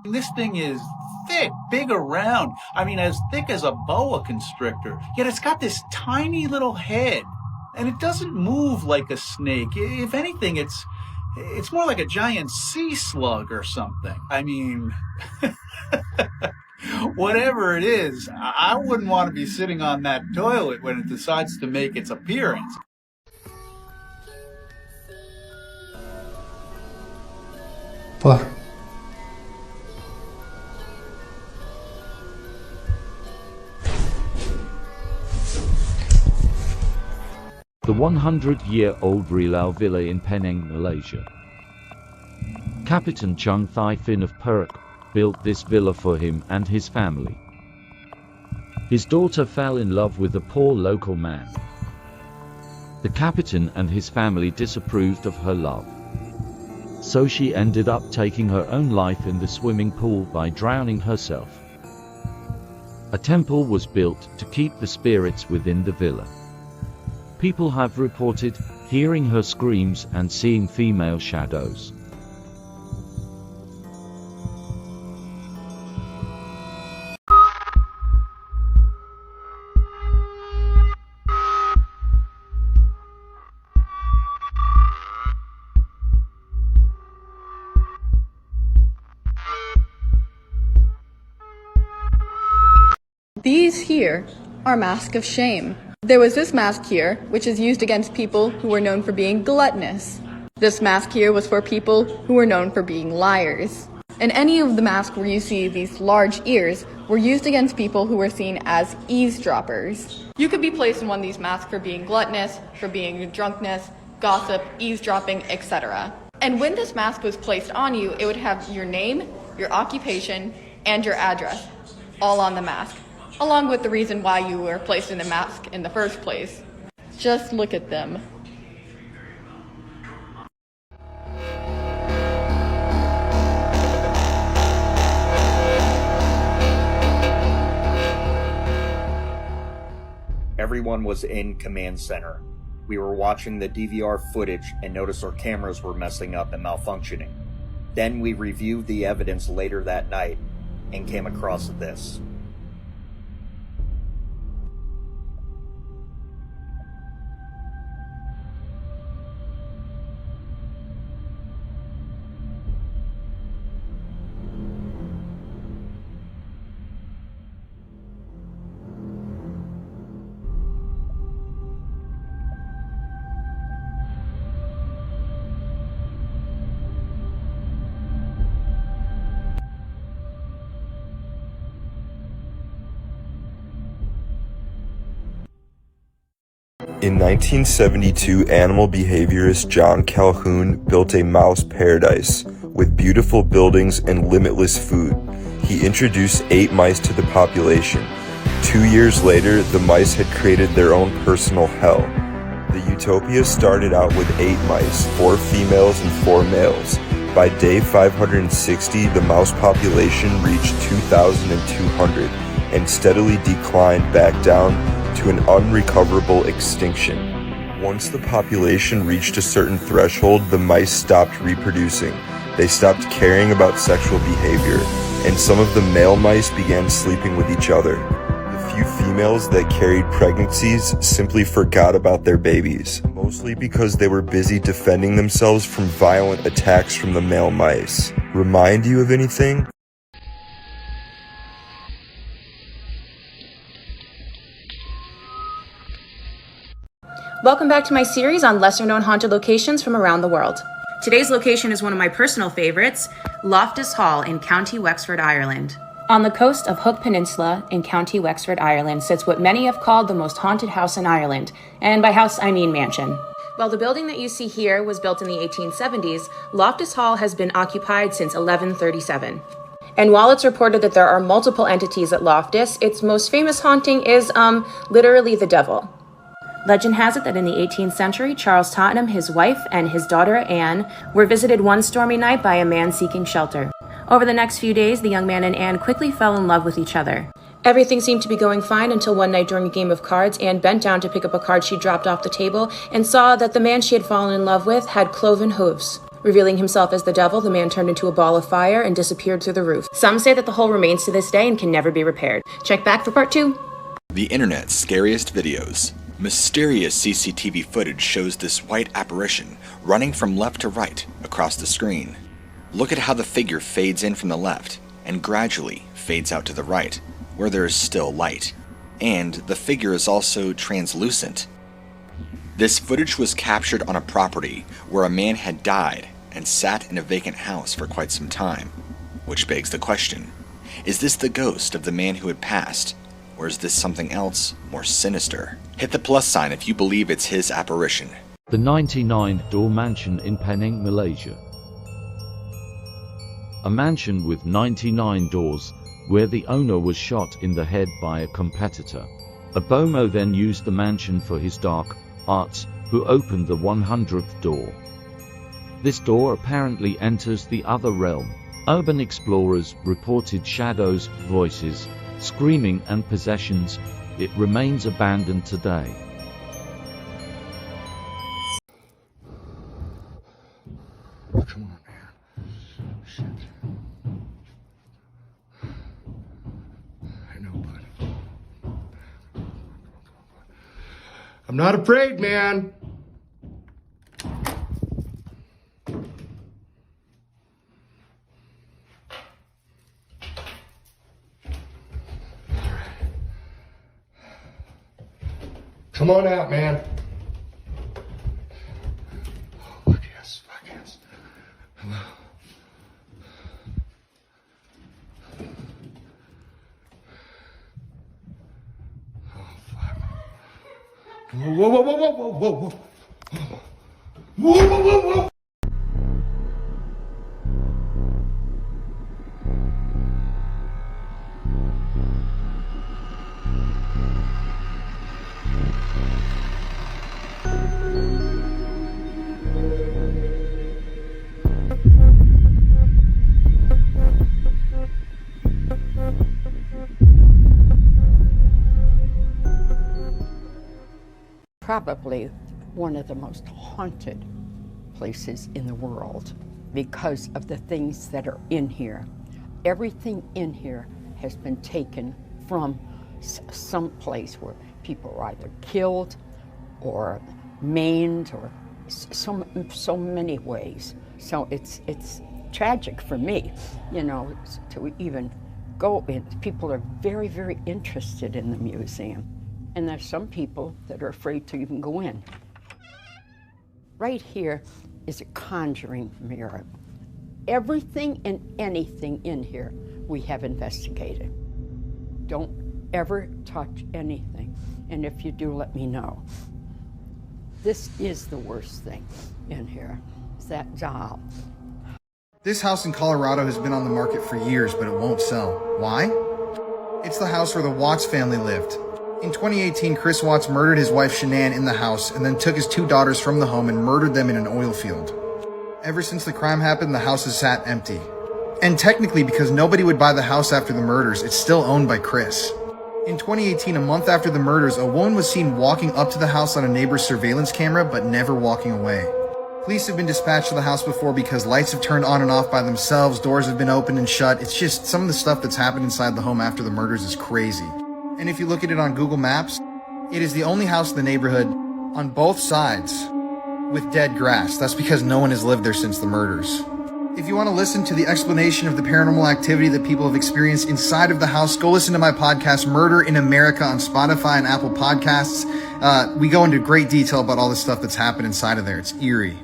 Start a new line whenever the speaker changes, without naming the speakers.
This thing is thick, big around. I mean, as thick as a boa constrictor. Yet it's got this tiny little head. And it doesn't move like a snake. If anything, it's more like a giant sea slug or something. I mean, whatever it is, I wouldn't want to be sitting on that toilet when it decides to make its appearance.
Por.
The 100-year-old Rilau Villa in Penang, Malaysia. Kapitan Chung Thai Fin of Perak built this villa for him and his family. His daughter fell in love with a poor local man. The Kapitan and his family disapproved of her love. So she ended up taking her own life in the swimming pool by drowning herself. A temple was built to keep the spirits within the villa. People have reported hearing her screams and seeing female shadows.
These here are masks of shame. There was this mask here, which is used against people who were known for being gluttonous. This mask here was for people who were known for being liars. And any of the masks where you see these large ears were used against people who were seen as eavesdroppers. You could be placed in one of these masks for being gluttonous, for being drunkenness, gossip, eavesdropping, etc. And when this mask was placed on you, it would have your name, your occupation, and your address, all on the mask, along with the reason why you were placed in the mask in the first place. Just look at them.
Everyone was in command center. We were watching the DVR footage and noticed our cameras were messing up and malfunctioning. Then we reviewed the evidence later that night and came across this.
In 1972, animal behaviorist John Calhoun built a mouse paradise with beautiful buildings and limitless food. He introduced 8 mice to the population. 2 years later, the mice had created their own personal hell. The utopia started out with 8 mice, 4 females and 4 males. By day 560, the mouse population reached 2,200 and steadily declined back down to an unrecoverable extinction. Once the population reached a certain threshold, the mice stopped reproducing. They stopped caring about sexual behavior, and some of the male mice began sleeping with each other. The few females that carried pregnancies simply forgot about their babies, mostly because they were busy defending themselves from violent attacks from the male mice. Remind you of anything?
Welcome back to my series on lesser-known haunted locations from around the world. Today's location is one of my personal favorites, Loftus Hall in County Wexford, Ireland. On the coast of Hook Peninsula in County Wexford, Ireland, sits what many have called the most haunted house in Ireland, and by house I mean mansion. While the building that you see here was built in the 1870s, Loftus Hall has been occupied since 1137. And while it's reported that there are multiple entities at Loftus, its most famous haunting is, literally the devil. Legend has it that in the 18th century, Charles Tottenham, his wife, and his daughter, Anne, were visited one stormy night by a man seeking shelter. Over the next few days, the young man and Anne quickly fell in love with each other. Everything seemed to be going fine until one night during a game of cards, Anne bent down to pick up a card she dropped off the table and saw that the man she had fallen in love with had cloven hooves. Revealing himself as the devil, the man turned into a ball of fire and disappeared through the roof. Some say that the hole remains to this day and can never be repaired. Check back for part 2.
The internet's scariest videos. Mysterious CCTV footage shows this white apparition running from left to right across the screen. Look at how the figure fades in from the left and gradually fades out to the right, where there is still light. And the figure is also translucent. This footage was captured on a property where a man had died and sat in a vacant house for quite some time. Which begs the question, is this the ghost of the man who had passed? Or is this something else more sinister? Hit the plus sign if you believe it's his apparition.
The 99-door mansion in Penang, Malaysia. A mansion with 99 doors, where the owner was shot in the head by a competitor. A Bomo then used the mansion for his dark arts, who opened the 100th door. This door apparently enters the other realm. Urban explorers reported shadows, voices, screaming and possessions. It remains abandoned today.
Come on, man. Shit. I know, bud. I'm not afraid, man. Come on out, man. Oh, fuck yes, fuck yes. Hello. Oh, fuck. Whoa, whoa, whoa, whoa, whoa, whoa, whoa, whoa. Whoa, whoa, whoa, whoa.
Probably one of the most haunted places in the world because of the things that are in here. Everything in here has been taken from some place where people are either killed or maimed or so many ways. So it's tragic for me, you know, to even go in. People are very, very interested in the museum. And there's some people that are afraid to even go in. Right here is a conjuring mirror. Everything and anything in here we have investigated. Don't ever touch anything. And if you do, let me know. This is the worst thing in here, is that doll.
This house in Colorado has been on the market for years, but it won't sell. Why? It's the house where the Watts family lived. In 2018, Chris Watts murdered his wife Shanann in the house and then took his 2 daughters from the home and murdered them in an oil field. Ever since the crime happened, the house has sat empty. And technically, because nobody would buy the house after the murders, it's still owned by Chris. In 2018, a month after the murders, a woman was seen walking up to the house on a neighbor's surveillance camera, but never walking away. Police have been dispatched to the house before because lights have turned on and off by themselves, doors have been opened and shut. It's just some of the stuff that's happened inside the home after the murders is crazy. And if you look at it on Google Maps, it is the only house in the neighborhood on both sides with dead grass. That's because no one has lived there since the murders. If you want to listen to the explanation of the paranormal activity that people have experienced inside of the house, go listen to my podcast, Murder in America, on Spotify and Apple Podcasts. We go into great detail about all the stuff that's happened inside of there. It's eerie.